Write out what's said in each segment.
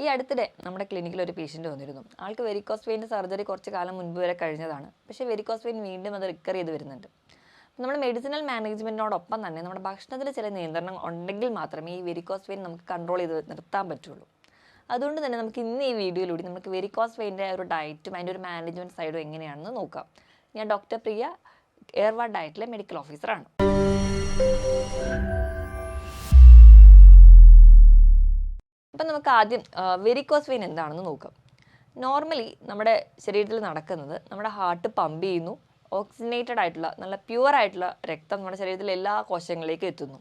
ഈ അടുത്തിടെ നമ്മുടെ ക്ലിനിക്കിൽ ഒരു പേഷ്യൻ്റ് വന്നിരുന്നു. ആൾക്ക് വെരിക്കോസ് വെയിൻ്റെ സർജറി കുറച്ച് കാലം മുൻപ് വരെ കഴിഞ്ഞതാണ്. പക്ഷേ വെരിക്കോസ് വെയിൻ വീണ്ടും അത് റിക്കർ ചെയ്ത് വരുന്നുണ്ട്. നമ്മൾ മെഡിസിനൽ മാനേജ്മെൻറ്റിനോടൊപ്പം തന്നെ നമ്മുടെ ഭക്ഷണത്തിൽ ചില നിയന്ത്രണം ഉണ്ടെങ്കിൽ മാത്രമേ ഈ വെരിക്കോസ് വെയിൻ നമുക്ക് കൺട്രോൾ ചെയ്ത് നിർത്താൻ പറ്റുള്ളൂ. അതുകൊണ്ട് തന്നെ നമുക്ക് ഇന്ന് ഈ വീഡിയോയിലൂടെ നമുക്ക് വെരിക്കോസ് വെയിൻ്റെ ഒരു ഡയറ്റും അതിൻ്റെ ഒരു മാനേജ്മെൻറ്റ് സൈഡും എങ്ങനെയാണെന്ന് നോക്കാം. ഞാൻ ഡോക്ടർ പ്രിയ, എയർവാ ഡയറ്റിലെ മെഡിക്കൽ ഓഫീസറാണ്. അപ്പം നമുക്ക് ആദ്യം വെരിക്കോസ് വെയിൻ എന്താണെന്ന് നോക്കാം. നോർമലി നമ്മുടെ ശരീരത്തിൽ നടക്കുന്നത് നമ്മുടെ ഹാർട്ട് പമ്പ് ചെയ്യുന്നു, ഓക്സിജനേറ്റഡ് ആയിട്ടുള്ള നല്ല പ്യുവർ ആയിട്ടുള്ള രക്തം നമ്മുടെ ശരീരത്തിലെ എല്ലാ കോശങ്ങളിലേക്കും എത്തുന്നു.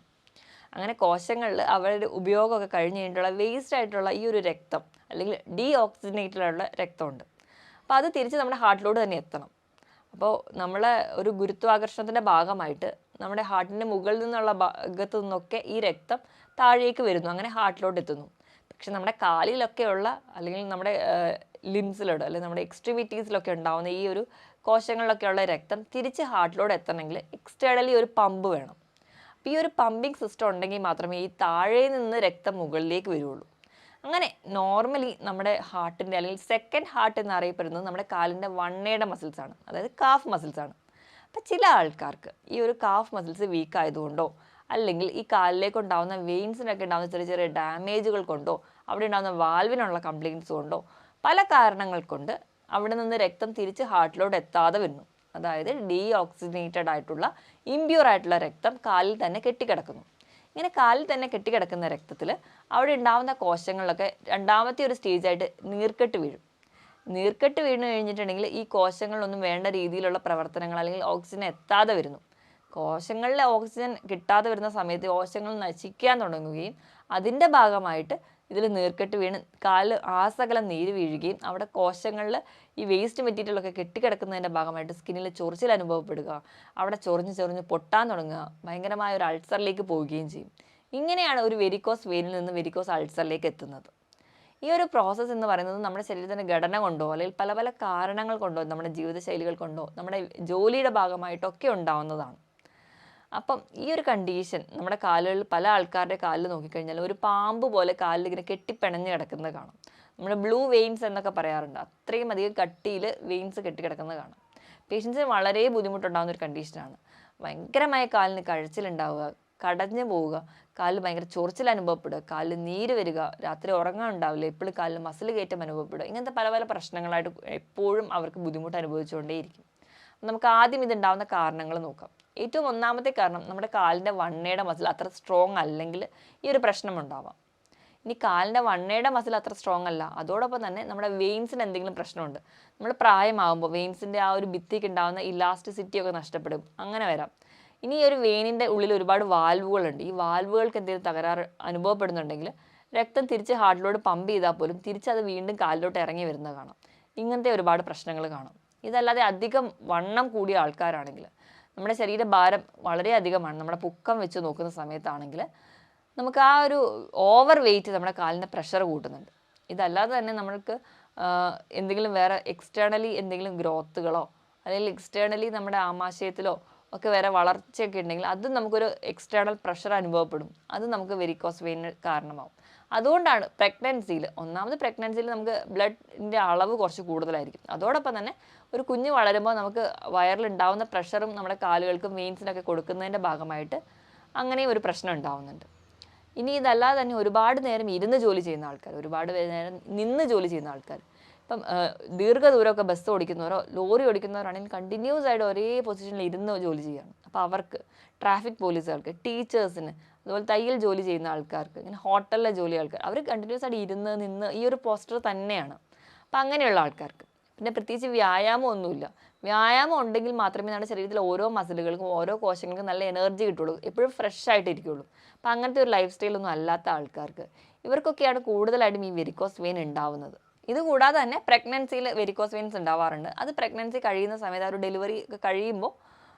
അങ്ങനെ കോശങ്ങളിൽ അവരുടെ ഉപയോഗമൊക്കെ കഴിഞ്ഞ് കഴിഞ്ഞിട്ടുള്ള വേസ്റ്റ് ആയിട്ടുള്ള ഈ ഒരു രക്തം അല്ലെങ്കിൽ ഡീ ഓക്സിജനേറ്റഡ് ആയിട്ടുള്ള രക്തമുണ്ട്. അപ്പോൾ അത് തിരിച്ച് നമ്മുടെ ഹാർട്ടിലോട്ട് തന്നെ എത്തണം. അപ്പോൾ നമ്മളെ ഒരു ഗുരുത്വാകർഷണത്തിൻ്റെ ഭാഗമായിട്ട് നമ്മുടെ ഹാർട്ടിൻ്റെ മുകളിൽ നിന്നുള്ള ഭാഗത്തു നിന്നൊക്കെ ഈ രക്തം താഴേക്ക് വരുന്നു, അങ്ങനെ ഹാർട്ടിലോട്ട് എത്തുന്നു. പക്ഷെ നമ്മുടെ കാലിലൊക്കെയുള്ള അല്ലെങ്കിൽ നമ്മുടെ ലിംസിലോട് അല്ലെങ്കിൽ നമ്മുടെ എക്സ്ട്രിമിറ്റീസിലൊക്കെ ഉണ്ടാകുന്ന ഈ ഒരു കോശങ്ങളിലൊക്കെയുള്ള രക്തം തിരിച്ച് ഹാർട്ടിലോട്ട് എത്തണമെങ്കിൽ എക്സ്റ്റേണലി ഒരു പമ്പ് വേണം. അപ്പോൾ ഈ ഒരു പമ്പിങ് സിസ്റ്റം ഉണ്ടെങ്കിൽ മാത്രമേ ഈ താഴെ നിന്ന് രക്തം മുകളിലേക്ക് വരുള്ളൂ. അങ്ങനെ നോർമലി നമ്മുടെ ഹാർട്ടിൻ്റെ അല്ലെങ്കിൽ സെക്കൻഡ് ഹാർട്ട് എന്നറിയപ്പെടുന്നത് നമ്മുടെ കാലിൻ്റെ വണ്ണയുടെ മസിൽസാണ്, അതായത് കാഫ് മസിൽസാണ്. അപ്പം ചില ആൾക്കാർക്ക് ഈ ഒരു കാഫ് മസിൽസ് വീക്ക് ആയതുകൊണ്ടോ അല്ലെങ്കിൽ ഈ കാലിലേക്ക് ഉണ്ടാകുന്ന വെയിൻസിനൊക്കെ ഉണ്ടാകുന്ന ചെറിയ ചെറിയ ഡാമേജുകൾ കൊണ്ടോ അവിടെ ഉണ്ടാകുന്ന വാൽവിനുള്ള കംപ്ലയിൻറ്റ്സ് കൊണ്ടോ പല കാരണങ്ങൾ കൊണ്ട് അവിടെ നിന്ന് രക്തം തിരിച്ച് ഹാർട്ടിലോട്ട് എത്താതെ വരുന്നു. അതായത് ഡീ ഓക്സിജനേറ്റഡ് ആയിട്ടുള്ള ഇംപ്യൂർ ആയിട്ടുള്ള രക്തം കാലിൽ തന്നെ കെട്ടിക്കിടക്കുന്നു. ഇങ്ങനെ കാലിൽ തന്നെ കെട്ടിക്കിടക്കുന്ന രക്തത്തിൽ അവിടെ ഉണ്ടാകുന്ന കോശങ്ങളിലൊക്കെ രണ്ടാമത്തെ ഒരു സ്റ്റേജായിട്ട് നീർക്കെട്ട് വീഴും. നീർക്കെട്ട് വീണ് കഴിഞ്ഞിട്ടുണ്ടെങ്കിൽ ഈ കോശങ്ങളിലൊന്നും വേണ്ട രീതിയിലുള്ള പ്രവർത്തനങ്ങൾ അല്ലെങ്കിൽ ഓക്സിജൻ എത്താതെ വരുന്നു. കോശങ്ങളിലെ ഓക്സിജൻ കിട്ടാതെ വരുന്ന സമയത്ത് കോശങ്ങൾ നശിക്കാൻ തുടങ്ങുകയും അതിൻ്റെ ഭാഗമായിട്ട് ഇതിൽ നീർക്കെട്ട് വീണ് കാലിൽ ആസകലം നീര് വീഴുകയും അവിടെ കോശങ്ങളിൽ ഈ വേസ്റ്റ് മെറ്റീരിയലൊക്കെ കെട്ടിക്കിടക്കുന്നതിൻ്റെ ഭാഗമായിട്ട് സ്കിന്നിൽ ചൊറിച്ചിൽ അനുഭവപ്പെടുക, അവിടെ ചൊറിഞ്ഞ് പൊട്ടാൻ തുടങ്ങുക, ഭയങ്കരമായ ഒരു അൾസറിലേക്ക് പോവുകയും ചെയ്യും. ഇങ്ങനെയാണ് ഒരു വെരിക്കോസ് വെയിനിൽ നിന്ന് വെരിക്കോസ് അൾസറിലേക്ക് എത്തുന്നത്. ഈ ഒരു പ്രോസസ്സ് എന്ന് പറയുന്നത് നമ്മുടെ ശരീരത്തിൻ്റെ ഘടന കൊണ്ടോ അല്ലെങ്കിൽ പല പല കാരണങ്ങൾ കൊണ്ടോ നമ്മുടെ ജീവിതശൈലികൾ കൊണ്ടോ നമ്മുടെ ജോലിയുടെ ഭാഗമായിട്ടൊക്കെ ഉണ്ടാവുന്നതാണ്. അപ്പം ഈ ഒരു കണ്ടീഷൻ നമ്മുടെ കാലുകളിൽ പല ആൾക്കാരുടെ കാലിൽ നോക്കിക്കഴിഞ്ഞാൽ ഒരു പാമ്പ് പോലെ കാലിൽ ഇങ്ങനെ കെട്ടിപ്പിണഞ്ഞ് കിടക്കുന്നത് കാണാം. നമ്മൾ ബ്ലൂ വെയിൻസ് എന്നൊക്കെ പറയാറുണ്ട്. അത്രയും അധികം കട്ടിയിൽ വെയിൻസ് കെട്ടിക്കിടക്കുന്നത് കാണാം. പേഷ്യൻസിന് വളരെ ബുദ്ധിമുട്ടുണ്ടാകുന്ന ഒരു കണ്ടീഷനാണ്. ഭയങ്കരമായ കാലിന് കഴച്ചിലുണ്ടാവുക, കടഞ്ഞു പോവുക, കാലിൽ ഭയങ്കര ചൊറിച്ചിൽ അനുഭവപ്പെടുക, കാലിൽ നീര് വരിക, രാത്രി ഉറങ്ങാൻ ഉണ്ടാവില്ല, എപ്പോഴും കാലിൽ മസിൽ കയറ്റം അനുഭവപ്പെടുക, ഇങ്ങനത്തെ പല പല പ്രശ്നങ്ങളായിട്ട് എപ്പോഴും അവർക്ക് ബുദ്ധിമുട്ട് അനുഭവിച്ചുകൊണ്ടേയിരിക്കും. നമുക്ക് ആദ്യം ഇതുണ്ടാവുന്ന കാരണങ്ങൾ നോക്കാം. ഏറ്റവും ഒന്നാമത്തെ കാരണം നമ്മുടെ കാലിൻ്റെ വണ്ണയുടെ മസിൽ അത്ര സ്ട്രോങ് അല്ലെങ്കിൽ ഈ ഒരു പ്രശ്നം ഉണ്ടാവാം. ഇനി കാലിൻ്റെ വണ്ണയുടെ മസിൽ അത്ര സ്ട്രോങ് അല്ല, അതോടൊപ്പം തന്നെ നമ്മുടെ വെയിൻസിന് എന്തെങ്കിലും പ്രശ്നമുണ്ട്. നമ്മൾ പ്രായമാകുമ്പോൾ വെയിൻസിൻ്റെ ആ ഒരു ഭിത്തിക്ക് ഉണ്ടാകുന്ന ഇലാസ്റ്റിസിറ്റി ഒക്കെ നഷ്ടപ്പെടും, അങ്ങനെ വരാം. ഇനി ഈ ഒരു വെയിനിൻ്റെ ഉള്ളിൽ ഒരുപാട് വാൽവുകളുണ്ട്. ഈ വാൽവുകൾക്ക് എന്തെങ്കിലും തകരാറ് അനുഭവപ്പെടുന്നുണ്ടെങ്കിൽ രക്തം തിരിച്ച് ഹാർട്ടിലോട്ട് പമ്പ് ചെയ്താൽ പോലും തിരിച്ചത് വീണ്ടും കാലിലോട്ട് ഇറങ്ങി വരുന്നത് കാണാം. ഇങ്ങനത്തെ ഒരുപാട് പ്രശ്നങ്ങൾ കാണാം. ഇതല്ലാതെ അധികം വണ്ണം കൂടിയ ആൾക്കാരാണെങ്കിൽ നമ്മുടെ ശരീരഭാരം വളരെ അധികമാണ്, നമ്മുടെ പൊക്കം വെച്ച് നോക്കുന്ന സമയത്താണെങ്കിൽ നമുക്ക് ആ ഒരു ഓവർ വെയിറ്റ് നമ്മുടെ കാലിൻ്റെ പ്രഷർ കൂട്ടുന്നുണ്ട്. ഇതല്ലാതെ തന്നെ നമ്മൾക്ക് എന്തെങ്കിലും വേറെ എക്സ്റ്റേണലി എന്തെങ്കിലും ഗ്രോത്തുകളോ അല്ലെങ്കിൽ എക്സ്റ്റേണലി നമ്മുടെ ആമാശയത്തിലോ ഒക്കെ വേറെ വളർച്ചയൊക്കെ ഉണ്ടെങ്കിൽ അതും നമുക്കൊരു എക്സ്റ്റേണൽ പ്രഷർ അനുഭവപ്പെടും. അത് നമുക്ക് വെരിക്കോസ് വെയിന് കാരണമാവും. അതുകൊണ്ടാണ് ഒന്നാമത് പ്രഗ്നൻസിയിൽ നമുക്ക് ബ്ലഡിൻ്റെ അളവ് കുറച്ച് കൂടുതലായിരിക്കും. അതോടൊപ്പം തന്നെ ഒരു കുഞ്ഞ് വളരുമ്പോൾ നമുക്ക് വയറിലുണ്ടാവുന്ന പ്രഷറും നമ്മുടെ കാലുകൾക്കും വെയിൻസിനൊക്കെ കൊടുക്കുന്നതിൻ്റെ ഭാഗമായിട്ട് അങ്ങനെയും ഒരു പ്രശ്നം ഉണ്ടാവുന്നുണ്ട്. ഇനി ഇതല്ലാതെ തന്നെ ഒരുപാട് നേരം ഇരുന്ന് ജോലി ചെയ്യുന്ന ആൾക്കാർ, ഒരുപാട് നേരം നിന്ന് ജോലി ചെയ്യുന്ന ആൾക്കാർ, ഇപ്പം ദീർഘദൂരമൊക്കെ ബസ് ഓടിക്കുന്നവരോ ലോറി ഓടിക്കുന്നവരാണെങ്കിൽ കണ്ടിന്യൂസ് ആയിട്ട് ഒരേ പൊസിഷനിൽ ഇരുന്ന് ജോലി ചെയ്യുകയാണ്. അപ്പോൾ അവർക്ക്, ട്രാഫിക് പോലീസുകാർക്ക്, ടീച്ചേഴ്സിന്, അതുപോലെ തയ്യൽ ജോലി ചെയ്യുന്ന ആൾക്കാർക്ക്, ഇങ്ങനെ ഹോട്ടലിലെ ജോലി ആൾക്കാർ, അവർ കണ്ടിന്യൂസ് ആയിട്ട് ഇരുന്ന് നിന്ന് ഈ ഒരു പോസ്റ്റർ തന്നെയാണ്. അപ്പം അങ്ങനെയുള്ള ആൾക്കാർക്ക് പിന്നെ പ്രത്യേകിച്ച് വ്യായാമം ഒന്നുമില്ല. വ്യായാമം ഉണ്ടെങ്കിൽ മാത്രമേ നമ്മുടെ ശരീരത്തിലെ ഓരോ മസിലുകൾക്കും ഓരോ കോശങ്ങൾക്കും നല്ല എനർജി കിട്ടുള്ളൂ, എപ്പോഴും ഫ്രഷ് ആയിട്ടിരിക്കുള്ളൂ. അപ്പം അങ്ങനത്തെ ഒരു ലൈഫ് സ്റ്റൈലൊന്നും അല്ലാത്ത ആൾക്കാർക്ക് ഇവർക്കൊക്കെയാണ് കൂടുതലായിട്ടും ഈ വെരിക്കോസ് വെയിൻ ഉണ്ടാവുന്നത്. ഇതുകൂടാതെ തന്നെ പ്രഗ്നൻസിയിൽ വെരിക്കോസ് വെയിൻസ് ഉണ്ടാവാറുണ്ട്. അത് പ്രഗ്നൻസി കഴിയുന്ന സമയത്ത് ആ ഒരു ഡെലിവറി കഴിയുമ്പോൾ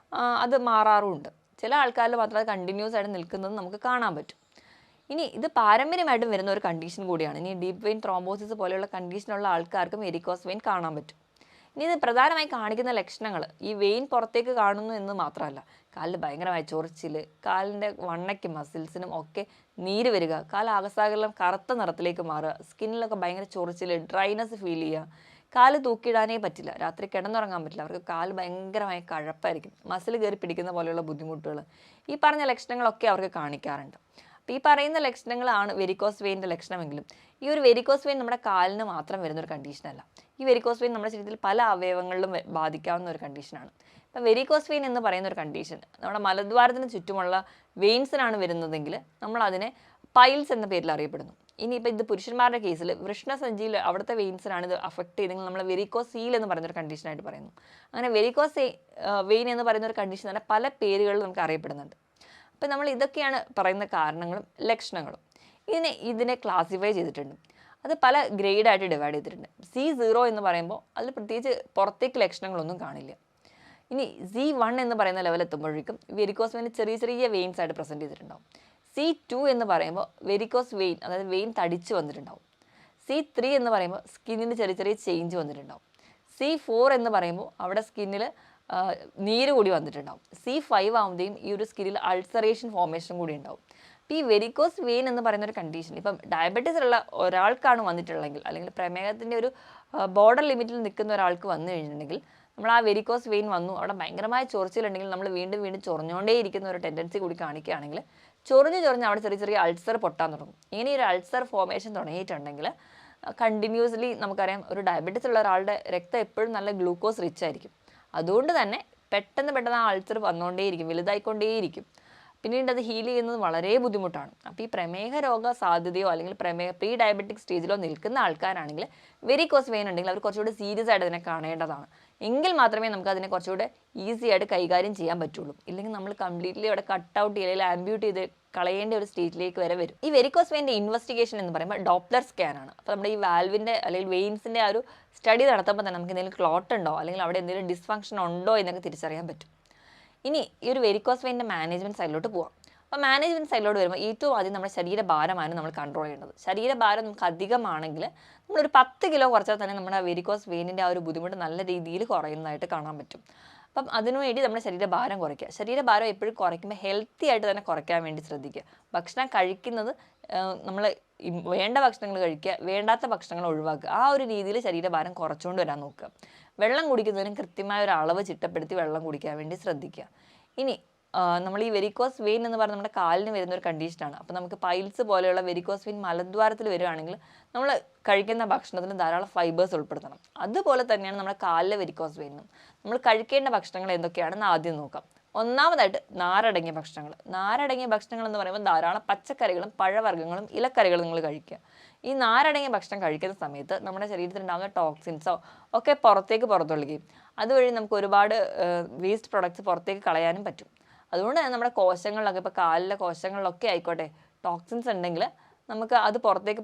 അത് മാറാറുമുണ്ട്. ചില ആൾക്കാരിൽ മാത്രം അത് കണ്ടിന്യൂസ് ആയിട്ട് നിൽക്കുന്നത് നമുക്ക് കാണാൻ പറ്റും. ഇനി ഇത് പാരമ്പര്യമായിട്ടും വരുന്ന ഒരു കണ്ടീഷൻ കൂടിയാണ്. ഇനി ഡീപ്പ് വെയിൻ ത്രോംബോസിസ് പോലെയുള്ള കണ്ടീഷനുള്ള ആൾക്കാർക്കും വെരിക്കോസ് വെയിൻ കാണാൻ പറ്റും. ഇനി ഇത് പ്രധാനമായി കാണിക്കുന്ന ലക്ഷണങ്ങൾ ഈ വെയിൻ പുറത്തേക്ക് കാണുന്നു എന്ന് മാത്രമല്ല, കാലിൽ ഭയങ്കരമായ ചൊറിച്ചിൽ, കാലിൻ്റെ വണ്ണയ്ക്കും മസിൽസിനും ഒക്കെ നീര് വരിക, കാലാകസാകെല്ലാം കറുത്ത നിറത്തിലേക്ക് മാറുക, സ്കിന്നിലൊക്കെ ഭയങ്കര ചൊറിച്ചിൽ, ഡ്രൈനെസ് ഫീൽ ചെയ്യുക, കാല് തൂക്കിയിടാനേ പറ്റില്ല, രാത്രി കിടന്നുറങ്ങാൻ പറ്റില്ല, അവർക്ക് കാല് ഭയങ്കരമായ കഴപ്പായിരിക്കും, മസിൽ കയറി പിടിക്കുന്ന പോലെയുള്ള ബുദ്ധിമുട്ടുകൾ, ഈ പറഞ്ഞ ലക്ഷണങ്ങളൊക്കെ അവർക്ക് കാണിക്കാറുണ്ട്. അപ്പോൾ ഈ പറയുന്ന ലക്ഷണങ്ങളാണ് വെരിക്കോസ് വെയിൻ്റെ ലക്ഷണമെങ്കിലും ഈ ഒരു വെരിക്കോസ് വെയിൻ നമ്മുടെ കാലിന് മാത്രം വരുന്ന ഒരു കണ്ടീഷനല്ല. ഈ വെരിക്കോസ് വെയിൻ നമ്മുടെ ശരീരത്തിൽ പല അവയവങ്ങളിലും ബാധിക്കാവുന്ന ഒരു കണ്ടീഷനാണ്. ഇപ്പം വെരിക്കോസ് വെയിൻ എന്ന് പറയുന്ന ഒരു കണ്ടീഷൻ നമ്മുടെ മലദ്വാരത്തിന് ചുറ്റുമുള്ള വെയിൻസിനാണ് വരുന്നതെങ്കിൽ നമ്മൾ അതിനെ പൈൽസ് എന്ന പേരിൽ അറിയപ്പെടുന്നു. ഇനിയിപ്പോൾ ഇത് പുരുഷന്മാരുടെ കേസിൽ വൃഷ്ണസഞ്ചിയിൽ അവിടുത്തെ വെയിൻസിനാണ് ഇത് അഫക്റ്റ് ചെയ്തെങ്കിൽ നമ്മൾ വെരിക്കോസ് സീൽ എന്ന് പറയുന്നൊരു കണ്ടീഷനായിട്ട് പറയുന്നു. അങ്ങനെ വെരിക്കോസ് വെയിൻ എന്ന് പറയുന്ന ഒരു കണ്ടീഷൻ തന്നെ പല പേരുകളിൽ നമുക്ക് അറിയപ്പെടുന്നുണ്ട്. അപ്പോൾ നമ്മൾ ഇതൊക്കെയാണ് പറയുന്ന കാരണങ്ങളും ലക്ഷണങ്ങളും. ഇതിനെ ക്ലാസിഫൈ ചെയ്തിട്ടുണ്ട്. അത് പല ഗ്രേഡായിട്ട് ഡിവൈഡ് ചെയ്തിട്ടുണ്ട്. C0 എന്ന് പറയുമ്പോൾ അതിൽ പ്രത്യേകിച്ച് പുറത്തേക്ക് ലക്ഷണങ്ങളൊന്നും കാണില്ല. ഇനി C1 എന്ന് പറയുന്ന ലെവൽ എത്തുമ്പോഴേക്കും വെരിക്കോസ് വെയിൻ ചെറിയ ചെറിയ വെയിൻസ് ആയിട്ട് പ്രസൻറ്റ് ചെയ്തിട്ടുണ്ടാവും. C2 എന്ന് പറയുമ്പോൾ വെരിക്കോസ് വെയിൻ, അതായത് വെയിൻ തടിച്ച് വന്നിട്ടുണ്ടാവും. C3 എന്ന് പറയുമ്പോൾ സ്കിന്നിന് ചെറിയ ചെറിയ ചേഞ്ച് വന്നിട്ടുണ്ടാവും. C4 എന്ന് പറയുമ്പോൾ അവിടെ സ്കിന്നിൽ നീര് കൂടി വന്നിട്ടുണ്ടാവും. C5 ആവുമ്പോഴേക്കും ഈ ഒരു സ്കിന്നിൽ അൾസറേഷൻ ഫോർമേഷൻ കൂടി ഉണ്ടാവും. അപ്പോൾ ഈ വെരിക്കോസ് വെയിൻ എന്ന് പറയുന്ന ഒരു കണ്ടീഷൻ ഇപ്പം ഡയബറ്റീസ് ഉള്ള ഒരാൾക്കാണ് വന്നിട്ടുള്ളതെങ്കിൽ, അല്ലെങ്കിൽ പ്രമേഹത്തിൻ്റെ ഒരു ബോർഡർ ലിമിറ്റിൽ നിൽക്കുന്ന ഒരാൾക്ക് വന്നു കഴിഞ്ഞിട്ടുണ്ടെങ്കിൽ, നമ്മൾ ആ വെരിക്കോസ് വെയിൻ വന്നു അവിടെ ഭയങ്കരമായ ചൊറിച്ചിലുണ്ടെങ്കിൽ നമ്മൾ വീണ്ടും വീണ്ടും ചൊറിഞ്ഞുകൊണ്ടേ ഇരിക്കുന്ന ഒരു ടെൻഡൻസി കൂടി കാണിക്കുകയാണെങ്കിൽ ചൊറിഞ്ഞ് അവിടെ ചെറിയ ചെറിയ അൾസർ പൊട്ടാൻ തുടങ്ങും. ഇങ്ങനെ ഒരു അൾസർ ഫോർമേഷൻ തുടങ്ങിയിട്ടുണ്ടെങ്കിൽ കണ്ടിന്യൂസ്ലി നമുക്കറിയാം ഒരു ഡയബറ്റീസ് ഉള്ള ഒരാളുടെ രക്തം എപ്പോഴും നല്ല ഗ്ലൂക്കോസ് റിച്ച് ആയിരിക്കും. അതുകൊണ്ട് തന്നെ പെട്ടെന്ന് ആ അൾസർ വന്നുകൊണ്ടേയിരിക്കും, വലുതായിക്കൊണ്ടേയിരിക്കും. പിന്നീട് അത് ഹീൽ ചെയ്യുന്നത് വളരെ ബുദ്ധിമുട്ടാണ്. അപ്പോൾ ഈ പ്രമേഹ രോഗ സാധ്യതയോ അല്ലെങ്കിൽ പ്രീ ഡയബറ്റിക് സ്റ്റേജിലോ നിൽക്കുന്ന ആൾക്കാരാണെങ്കിൽ വെരിക്കോസ് വെയിൻ ഉണ്ടെങ്കിൽ അവർ കുറച്ചുകൂടി സീരിയസ് ആയിട്ട് അതിനെ കാണേണ്ടതാണ്. എങ്കിൽ മാത്രമേ നമുക്ക് അതിനെ കുറച്ചുകൂടെ ഈസി ആയിട്ട് കൈകാര്യം ചെയ്യാൻ പറ്റുള്ളൂ. ഇല്ലെങ്കിൽ നമ്മൾ കംപ്ലീറ്റ്ലി അവിടെ കട്ട് ഔട്ട് ചെയ്യുക അല്ലെങ്കിൽ ആംബ്യൂട്ട് ചെയ്ത് കളയേണ്ട ഒരു സ്റ്റേജിലേക്ക് വരെ വരും. ഈ വെരിക്കോസ് വെയിൻ്റെ ഇൻവെസ്റ്റിഗേഷൻ എന്ന് പറയുമ്പോൾ ഡോപ്ലർ സ്കാൻ ആണ്. അപ്പോൾ നമ്മുടെ ഈ വാൽവിൻ്റെ അല്ലെങ്കിൽ വെയിൻസിൻ്റെ ആ ഒരു സ്റ്റഡി നടത്തുമ്പോൾ തന്നെ നമുക്ക് എന്തെങ്കിലും ക്ലോട്ട് ഉണ്ടോ അല്ലെങ്കിൽ അവിടെ എന്തെങ്കിലും ഡിസ്ഫങ്ഷൻ ഉണ്ടോ എന്നൊക്കെ തിരിച്ചറിയാൻ പറ്റും. ഇനി ഈ ഒരു വെരിക്കോസ് വെയിൻ്റെ മാനേജ്മെൻറ്റ് സൈഡിലോട്ട് പോകാം. അപ്പോൾ മാനേജ്മെൻറ്റ് സൈഡിലോട്ട് വരുമ്പോൾ ഏറ്റവും ആദ്യം നമ്മുടെ ശരീരഭാരമാണ് നമ്മൾ കൺട്രോൾ ചെയ്യേണ്ടത്. ശരീരഭാരം നമുക്ക് അധികമാണെങ്കിൽ നമ്മളൊരു 10 കിലോ കുറച്ചാൽ തന്നെ നമ്മുടെ വെരിക്കോസ് വെയിനിൻ്റെ ആ ഒരു ബുദ്ധിമുട്ട് നല്ല രീതിയിൽ കുറയുന്നതായിട്ട് കാണാൻ പറ്റും. അപ്പം അതിനുവേണ്ടി നമ്മുടെ ശരീരഭാരം കുറയ്ക്കുക. ശരീരഭാരം എപ്പോഴും കുറയ്ക്കുമ്പോൾ ഹെൽത്തി ആയിട്ട് തന്നെ കുറയ്ക്കാൻ വേണ്ടി ശ്രദ്ധിക്കുക. ഭക്ഷണം കഴിക്കുന്നത് നമ്മൾ വേണ്ട ഭക്ഷണങ്ങൾ കഴിക്കുക, വേണ്ടാത്ത ഭക്ഷണങ്ങൾ ഒഴിവാക്കുക. ആ ഒരു രീതിയിൽ ശരീരഭാരം കുറച്ചുകൊണ്ട് വരാൻ നോക്കുക. വെള്ളം കുടിക്കുന്നതിനും കൃത്യമായ ഒരു അളവ് ചിട്ടപ്പെടുത്തി വെള്ളം കുടിക്കാൻ വേണ്ടി ശ്രദ്ധിക്കുക. ഇനി നമ്മൾ ഈ വെരിക്കോസ് വെയിൻ എന്ന് പറഞ്ഞാൽ നമ്മുടെ കാലിന് വരുന്ന ഒരു കണ്ടീഷനാണ്. അപ്പോൾ നമുക്ക് പൈൽസ് പോലെയുള്ള വെരിക്കോസ് വെയിൻ മലദ്വാരത്തിൽ വരികയാണെങ്കിൽ നമ്മൾ കഴിക്കുന്ന ഭക്ഷണത്തിന് ധാരാളം ഫൈബേഴ്സ് ഉൾപ്പെടുത്തണം. അതുപോലെ തന്നെയാണ് നമ്മുടെ കാലിലെ വെരിക്കോസ് വെയിനും. നമ്മൾ കഴിക്കേണ്ട ഭക്ഷണങ്ങൾ എന്തൊക്കെയാണെന്ന് ആദ്യം നോക്കാം. ഒന്നാമതായിട്ട് നാരടങ്ങിയ ഭക്ഷണങ്ങൾ. നാരടങ്ങിയ ഭക്ഷണങ്ങൾ എന്ന് പറയുമ്പോൾ ധാരാളം പച്ചക്കറികളും പഴവർഗ്ഗങ്ങളും ഇലക്കറികളും നിങ്ങൾ കഴിക്കുക. ഈ നാരടങ്ങിയ ഭക്ഷണം കഴിക്കുന്ന സമയത്ത് നമ്മുടെ ശരീരത്തിൽ ഉണ്ടാകുന്ന ടോക്സിൻസോ ഒക്കെ പുറത്തൊള്ളുകയും അതുവഴി നമുക്ക് ഒരുപാട് വേസ്റ്റ് പ്രൊഡക്ട്സ് പുറത്തേക്ക് കളയാനും പറ്റും. അതുകൊണ്ട് തന്നെ നമ്മുടെ കോശങ്ങളിലൊക്കെ ഇപ്പോൾ കാലിലെ കോശങ്ങളിലൊക്കെ ആയിക്കോട്ടെ ടോക്സിൻസ് ഉണ്ടെങ്കിൽ നമുക്ക് അത്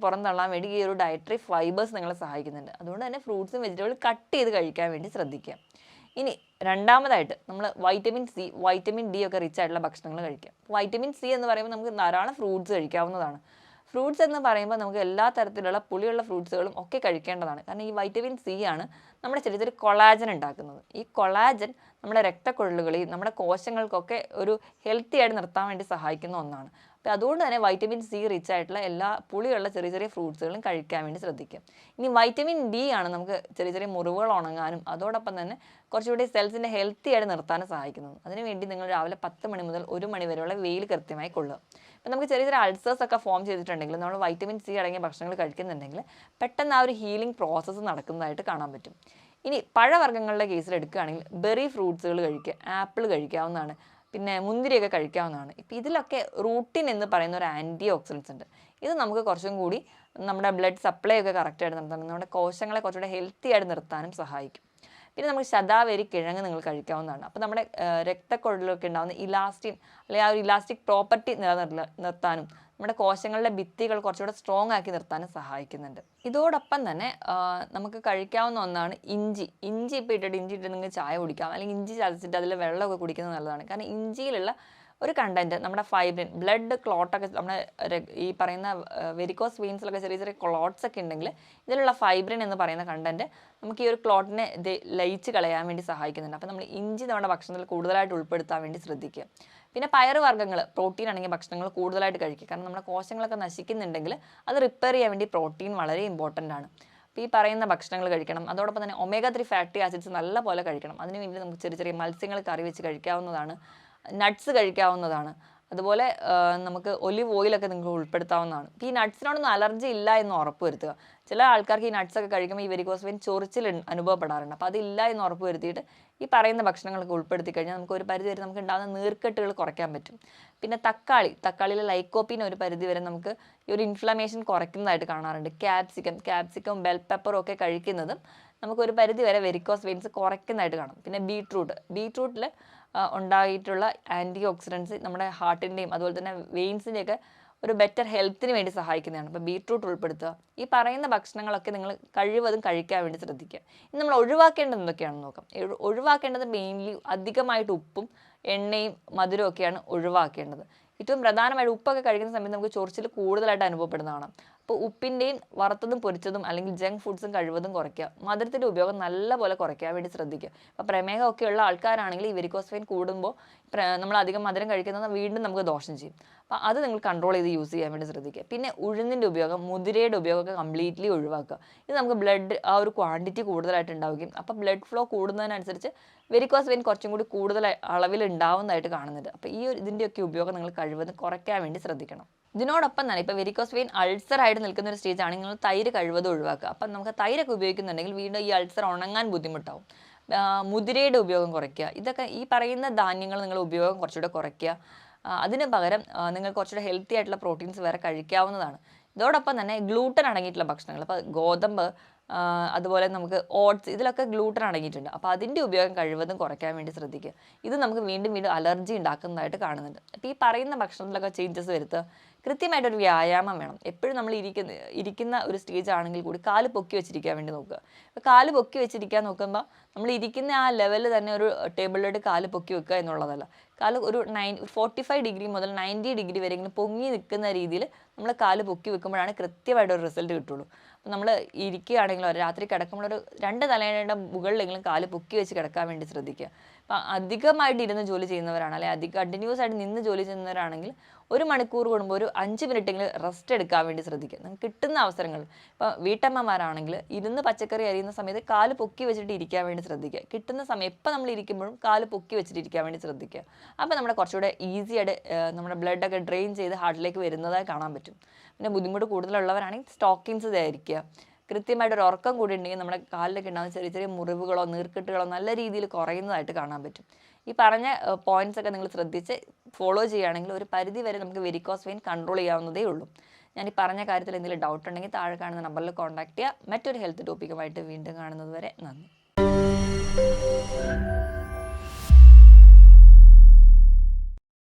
പുറന്തള്ളാൻ വേണ്ടി ഈ ഒരു ഡയറ്ററി ഫൈബേഴ്സ് നിങ്ങളെ സഹായിക്കുന്നുണ്ട്. അതുകൊണ്ട് തന്നെ ഫ്രൂട്ട്സും വെജിറ്റബിളും കട്ട് ചെയ്ത് കഴിക്കാൻ വേണ്ടി ശ്രദ്ധിക്കുക. ഇനി രണ്ടാമതായിട്ട് നമ്മൾ വൈറ്റമിൻ സി, വൈറ്റമിൻ ഡി ഒക്കെ റിച്ച് ആയിട്ടുള്ള ഭക്ഷണങ്ങൾ കഴിക്കുക. വൈറ്റമിൻ സി എന്ന് പറയുമ്പോൾ നമുക്ക് ധാരാളം ഫ്രൂട്ട്സ് കഴിക്കാവുന്നതാണ്. ഫ്രൂട്ട്സ് എന്ന് പറയുമ്പോൾ നമുക്ക് എല്ലാ തരത്തിലുള്ള പുളിയുള്ള ഫ്രൂട്ട്സുകളും ഒക്കെ കഴിക്കേണ്ടതാണ്. കാരണം ഈ വൈറ്റമിൻ സി ആണ് നമ്മുടെ ശരീരത്തിൽ കൊളാജൻ ഉണ്ടാക്കുന്നത്. ഈ കൊളാജൻ നമ്മുടെ രക്തക്കുഴലുകളെയും നമ്മുടെ കോശങ്ങൾക്കൊക്കെ ഒരു ഹെൽത്തി ആയിട്ട് നിർത്താൻ വേണ്ടി സഹായിക്കുന്ന ഒന്നാണ്. അപ്പോൾ അതുകൊണ്ട് തന്നെ വൈറ്റമിൻ സി റിച്ച് ആയിട്ടുള്ള എല്ലാ പുളിയുള്ള ചെറിയ ചെറിയ ഫ്രൂട്ട്സുകളും കഴിക്കാൻ വേണ്ടി ശ്രദ്ധിക്കുക. ഇനി വൈറ്റമിൻ ഡി ആണ് നമുക്ക് ചെറിയ ചെറിയ മുറിവുകൾ ഉണങ്ങാനും അതോടൊപ്പം തന്നെ കുറച്ചുകൂടി സെൽസിൻ്റെ ഹെൽത്തി ആയിട്ട് നിർത്താനും സഹായിക്കുന്നത്. അതിനുവേണ്ടി നിങ്ങൾ രാവിലെ 10 മണി മുതൽ 1 മണി വരെയുള്ള വെയിൽ കൃത്യമായി കൊള്ളുക. ഇപ്പം നമുക്ക് ചെറിയ ചെറിയ അൾസേഴ്സ് ഒക്കെ ഫോം ചെയ്തിട്ടുണ്ടെങ്കിൽ നമ്മൾ വൈറ്റമിൻ സി അടങ്ങിയ ഭക്ഷണങ്ങൾ കഴിക്കുന്നുണ്ടെങ്കിൽ പെട്ടെന്ന് ആ ഒരു ഹീലിംഗ് പ്രോസസ്സ് നടക്കുന്നതായിട്ട് കാണാൻ പറ്റും. ഇനി പഴവർഗ്ഗങ്ങളുടെ കേസിൽ എടുക്കുകയാണെങ്കിൽ ബെറി ഫ്രൂട്ട്സുകൾ കഴിക്കുക, ആപ്പിൾ കഴിക്കാവുന്നതാണ്, പിന്നെ മുന്തിരിയൊക്കെ കഴിക്കാവുന്നതാണ്. ഇപ്പം ഇതിലൊക്കെ റൂട്ടിൻ എന്ന് പറയുന്ന ഒരു ആൻറ്റി ഓക്സിഡൻസ് ഉണ്ട്. ഇത് നമുക്ക് കുറച്ചും കൂടി നമ്മുടെ ബ്ലഡ് സപ്ലൈ ഒക്കെ കറക്റ്റായിട്ട് നിർത്താനും നമ്മുടെ കോശങ്ങളെ കുറച്ചുകൂടെ ഹെൽത്തി ആയിട്ട് നിർത്താനും സഹായിക്കും. പിന്നെ നമുക്ക് ശതാവരി കിഴങ്ങ് നിങ്ങൾ കഴിക്കാവുന്നതാണ്. അപ്പോൾ നമ്മുടെ രക്തക്കുഴലിലൊക്കെ ഉണ്ടാകുന്ന ഇലാസ്റ്റിൻ അല്ലെങ്കിൽ ആ ഒരു ഇലാസ്റ്റിക് പ്രോപ്പർട്ടി നിർത്താനും നമ്മുടെ കോശങ്ങളുടെ ഭിത്തികൾ കുറച്ചുകൂടെ സ്ട്രോങ് ആക്കി നിർത്താനും സഹായിക്കുന്നുണ്ട്. ഇതോടൊപ്പം തന്നെ നമുക്ക് കഴിക്കാവുന്ന ഒന്നാണ് ഇഞ്ചി. ഇഞ്ചി ഇട്ട് നിങ്ങൾക്ക് ചായ കുടിക്കാം, അല്ലെങ്കിൽ ഇഞ്ചി ചതച്ചിട്ട് അതിൽ വെള്ളമൊക്കെ കുടിക്കുന്നത് നല്ലതാണ്. കാരണം ഇഞ്ചിയിലുള്ള ഒരു കണ്ടന്റ് നമ്മുടെ ഫൈബ്രിൻ ബ്ലഡ് ക്ലോട്ടൊക്കെ നമ്മുടെ ഈ പറയുന്ന വെരിക്കോസ് വെയിൻസിലൊക്കെ ചെറിയ ചെറിയ ക്ലോട്ട്സ് ഒക്കെ ഉണ്ടെങ്കിൽ ഇതിലുള്ള ഫൈബ്രിൻ എന്ന് പറയുന്ന കണ്ടന്റ് നമുക്ക് ഈ ഒരു ക്ലോട്ടിനെ ലയിച്ച് കളയാൻ വേണ്ടി സഹായിക്കുന്നുണ്ട്. അപ്പോൾ നമ്മൾ ഇഞ്ചി നമ്മുടെ ഭക്ഷണത്തിൽ കൂടുതലായിട്ട് ഉൾപ്പെടുത്താൻ വേണ്ടി ശ്രദ്ധിക്കുക. പിന്നെ പയറുവർഗ്ഗങ്ങൾ പ്രോട്ടീൻ അടങ്ങിയ ഭക്ഷണങ്ങൾ കൂടുതലായിട്ട് കഴിക്കുക. കാരണം നമ്മുടെ കോശങ്ങളൊക്കെ നശിക്കുന്നുണ്ടെങ്കിൽ അത് റിപ്പയർ ചെയ്യാൻ വേണ്ടി പ്രോട്ടീൻ വളരെ ഇമ്പോർട്ടൻ്റ് ആണ്. അപ്പോൾ ഈ പറയുന്ന ഭക്ഷണങ്ങൾ കഴിക്കണം. അതോടൊപ്പം തന്നെ ഒമേഗ 3 ഫാറ്റി ആസിഡ്സ് നല്ല പോലെ കഴിക്കണം. അതിന് വേണ്ടി നമുക്ക് ചെറിയ ചെറിയ മത്സ്യങ്ങൾ കറി വെച്ച് കഴിക്കാവുന്നതാണ്, നട്ട്സ് കഴിക്കാവുന്നതാണ്. അതുപോലെ നമുക്ക് ഒലിവ് ഓയിലൊക്കെ നിങ്ങൾക്ക് ഉൾപ്പെടുത്താവുന്നതാണ്. ഈ നട്ട്സിനോടൊന്നും അലർജി ഇല്ല എന്ന് ഉറപ്പ് വരുത്തുക. ചില ആൾക്കാർക്ക് ഈ നട്ട്സൊക്കെ കഴിക്കുമ്പോൾ ഈ വെരിക്കോസ് വെയിൻ ചൊറിച്ചിൽ അനുഭവപ്പെടാറുണ്ട്. അപ്പോൾ അതില്ല എന്ന് ഉറപ്പ് വരുത്തിയിട്ട് ഈ പറയുന്ന ഭക്ഷണങ്ങളൊക്കെ ഉൾപ്പെടുത്തി കഴിഞ്ഞാൽ നമുക്ക് ഒരു പരിധി വരെ നമുക്ക് ഉണ്ടാകുന്ന നീർക്കെട്ടുകൾ കുറയ്ക്കാൻ പറ്റും. പിന്നെ തക്കാളിയിലെ ലൈക്കോപ്പീൻ ഒരു പരിധി വരെ നമുക്ക് ഈ ഒരു ഇൻഫ്ലമേഷൻ കുറയ്ക്കുന്നതായിട്ട് കാണാറുണ്ട്. ക്യാപ്സിക്കം ബെൽ പെപ്പറും ഒക്കെ കഴിക്കുന്നതും നമുക്കൊരു പരിധി വരെ വെരിക്കോസ് വെയിൻസ് കുറയ്ക്കുന്നതായിട്ട് കാണാം. പിന്നെ ബീട്രൂട്ടിൽ ഉണ്ടായിട്ടുള്ള ആൻറ്റി ഓക്സിഡൻസ് നമ്മുടെ ഹാർട്ടിൻ്റെയും അതുപോലെ തന്നെ വെയിൻസിൻ്റെയൊക്കെ ഒരു ബെറ്റർ ഹെൽത്തിന് വേണ്ടി സഹായിക്കുന്നതാണ്. അപ്പോൾ ബീട്രൂട്ട് ഉൾപ്പെടുത്തുക. ഈ പറയുന്ന ഭക്ഷണങ്ങളൊക്കെ നിങ്ങൾ കഴിവതും കഴിക്കാൻ വേണ്ടി ശ്രദ്ധിക്കുക. ഇനി നമ്മൾ ഒഴിവാക്കേണ്ടത് എന്തൊക്കെയാണെന്ന് നോക്കാം. ഒഴിവാക്കേണ്ടത് മെയിൻലി അധികമായിട്ട് ഉപ്പും എണ്ണയും മധുരവും ഒക്കെയാണ് ഒഴിവാക്കേണ്ടത്. ഏറ്റവും പ്രധാനമായിട്ട് ഉപ്പൊക്കെ കഴിക്കുന്ന സമയത്ത് നമുക്ക് ചൊറിച്ചിൽ കൂടുതലായിട്ട് അനുഭവപ്പെടുന്നതാണ്. അപ്പോൾ ഉപ്പിൻ്റെയും വറുത്തതും പൊരിച്ചതും അല്ലെങ്കിൽ ജങ്ക് ഫുഡ്സും കഴിവതും കുറയ്ക്കുക. മധുരത്തിൻ്റെ ഉപയോഗം നല്ലപോലെ കുറയ്ക്കാൻ വേണ്ടി ശ്രദ്ധിക്കുക. അപ്പോൾ പ്രമേഹമൊക്കെ ഉള്ള ആൾക്കാരാണെങ്കിൽ ഈ വെരിക്കോസ് വെയിൻ കൂടുമ്പോൾ നമ്മൾ അധികം മധുരം കഴിക്കുന്നത് വീണ്ടും നമുക്ക് ദോഷം ചെയ്യും. അപ്പോൾ അത് നിങ്ങൾ കൺട്രോൾ ചെയ്ത് യൂസ് ചെയ്യാൻ വേണ്ടി ശ്രദ്ധിക്കുക. പിന്നെ ഉഴുന്നിൻ്റെ ഉപയോഗം, മുതിരയുടെ ഉപയോഗമൊക്കെ കംപ്ലീറ്റ്ലി ഒഴിവാക്കുക. ഇത് നമുക്ക് ബ്ലഡ് ആ ഒരു ക്വാണ്ടിറ്റി കൂടുതലായിട്ട് ഉണ്ടാവുകയും അപ്പോൾ ബ്ലഡ് ഫ്ലോ കൂടുന്നതിനനുസരിച്ച് വെരിക്കോസ് വെയിൻ കുറച്ചും കൂടി കൂടുതൽ അളവിൽ ഉണ്ടാവുന്നതായിട്ട് കാണുന്നുണ്ട്. അപ്പോൾ ഈ ഒരു ഇതിൻ്റെയൊക്കെ ഉപയോഗം നിങ്ങൾ കഴിവതും കുറയ്ക്കാൻ വേണ്ടി ശ്രദ്ധിക്കണം. ഇതിനോടൊപ്പം തന്നെ ഇപ്പോൾ വെരിക്കോസ് വെയിൻ അൾസർ ആയിട്ട് നിൽക്കുന്ന ഒരു സ്റ്റേജ് ആണെങ്കിൽ നിങ്ങൾ തൈര് കഴിവതും ഒഴിവാക്കുക. അപ്പം നമുക്ക് തൈരൊക്കെ ഉപയോഗിക്കുന്നുണ്ടെങ്കിൽ വീണ്ടും ഈ അൾസർ ഉണങ്ങാൻ ബുദ്ധിമുട്ടാവും. മുതിരയുടെ ഉപയോഗം കുറയ്ക്കുക. ഇതൊക്കെ ഈ പറയുന്ന ധാന്യങ്ങൾ നിങ്ങൾ ഉപയോഗം കുറച്ചുകൂടെ കുറയ്ക്കുക. അതിന് പകരം നിങ്ങൾ കുറച്ചുകൂടെ ഹെൽത്തി ആയിട്ടുള്ള പ്രോട്ടീൻസ് വേറെ കഴിക്കാവുന്നതാണ്. ഇതോടൊപ്പം തന്നെ ഗ്ലൂട്ടൻ അടങ്ങിയിട്ടുള്ള ഭക്ഷണങ്ങൾ, ഇപ്പോൾ ഗോതമ്പ്, അതുപോലെ നമുക്ക് ഓട്സ്, ഇതിലൊക്കെ ഗ്ലൂട്ടൻ അടങ്ങിയിട്ടുണ്ട്. അപ്പോൾ അതിൻ്റെ ഉപയോഗം കഴിവതും കുറയ്ക്കാൻ വേണ്ടി ശ്രദ്ധിക്കുക. ഇത് നമുക്ക് വീണ്ടും അലർജി ഉണ്ടാക്കുന്നതായിട്ട് കാണുന്നുണ്ട്. അപ്പോൾ ഈ പറയുന്ന ഭക്ഷണത്തിലൊക്കെ ചേഞ്ചസ് വരുത്തുക. കൃത്യമായിട്ടൊരു വ്യായാമം വേണം. എപ്പോഴും നമ്മൾ ഇരിക്കുന്ന ഒരു സ്റ്റേജ് ആണെങ്കിൽ കൂടി കാല് പൊക്കി വെച്ചിരിക്കാൻ വേണ്ടി നോക്കുക. അപ്പോൾ കാല് പൊക്കി വെച്ചിരിക്കാൻ നോക്കുമ്പോൾ നമ്മൾ ഇരിക്കുന്ന ആ ലെവലിൽ തന്നെ ഒരു ടേബിളിലോട്ട് കാല് പൊക്കി വെക്കുക എന്നുള്ളതല്ല. കാല് ഒരു 45 ഡിഗ്രി മുതൽ 90 ഡിഗ്രി വരെയെങ്കിലും പൊങ്ങി നിൽക്കുന്ന രീതിയിൽ നമ്മൾ കാല് പൊക്കി വെക്കുമ്പോഴാണ് കൃത്യമായിട്ടൊരു റിസൾട്ട് കിട്ടുള്ളൂ. അപ്പോൾ നമ്മൾ ഇരിക്കുകയാണെങ്കിലോ രാത്രി കിടക്കുമ്പോൾ ഒരു 2 തലയുടെ മുകളിലെങ്കിലും കാല് പൊക്കി വെച്ച് കിടക്കാൻ വേണ്ടി ശ്രദ്ധിക്കുക. അപ്പം അധികമായിട്ട് ഇരുന്ന് ജോലി ചെയ്യുന്നവരാണ്, അല്ലെങ്കിൽ കണ്ടിന്യൂസ് ആയിട്ട് നിന്ന് ജോലി ചെയ്യുന്നവരാണെങ്കിൽ 1 മണിക്കൂർ കൂടുമ്പോൾ ഒരു 5 മിനിറ്റെങ്കിലും റെസ്റ്റ് എടുക്കാൻ വേണ്ടി ശ്രദ്ധിക്കുക. നിങ്ങൾക്ക് കിട്ടുന്ന അവസരങ്ങൾ, ഇപ്പോൾ വീട്ടമ്മമാരാണെങ്കിൽ ഇരുന്ന് പച്ചക്കറി അരിയുന്ന സമയത്ത് കാല് പൊക്കി വെച്ചിട്ട് ഇരിക്കാൻ വേണ്ടി ശ്രദ്ധിക്കുക. കിട്ടുന്ന സമയം എപ്പോൾ നമ്മൾ ഇരിക്കുമ്പോഴും കാല് പൊക്കി വെച്ചിട്ട് ഇരിക്കാൻ വേണ്ടി ശ്രദ്ധിക്കുക. അപ്പോൾ നമ്മുടെ കുറച്ചുകൂടെ ഈസി ആയിട്ട് നമ്മുടെ ബ്ലഡൊക്കെ ഡ്രെയിൻ ചെയ്ത് ഹാർട്ടിലേക്ക് വരുന്നതായി കാണാൻ പറ്റും. പിന്നെ ബുദ്ധിമുട്ട് കൂടുതലുള്ളവരാണെങ്കിൽ സ്റ്റോക്കിങ്സ് ധരിക്കുക. കൃത്യമായിട്ടൊരു ഉറക്കം കൂടി ഉണ്ടെങ്കിൽ നമ്മുടെ കാലിലൊക്കെ ഉണ്ടാകുന്ന ചെറിയ ചെറിയ മുറിവുകളോ നീർക്കെട്ടുകളോ നല്ല രീതിയിൽ കുറയുന്നതായിട്ട് കാണാൻ പറ്റും. ഈ പറഞ്ഞ പോയിന്റ്സ് ഒക്കെ നിങ്ങൾ ശ്രദ്ധിച്ച് ഫോളോ ചെയ്യുകയാണെങ്കിൽ ഒരു പരിധി വരെ നമുക്ക് വെരിക്കോസ് വെയിൻ കൺട്രോൾ ചെയ്യാവുന്നതേ ഉള്ളൂ. ഞാൻ ഈ പറഞ്ഞ കാര്യത്തിൽ എന്തെങ്കിലും ഡൗട്ട് ഉണ്ടെങ്കിൽ താഴെ കാണുന്ന നമ്പറിൽ കോൺടാക്ട് ചെയ്യുക. മറ്റൊരു ഹെൽത്ത് ടോപ്പിക്കുമായിട്ട് വീണ്ടും കാണുന്നത് വരെ നന്ദി.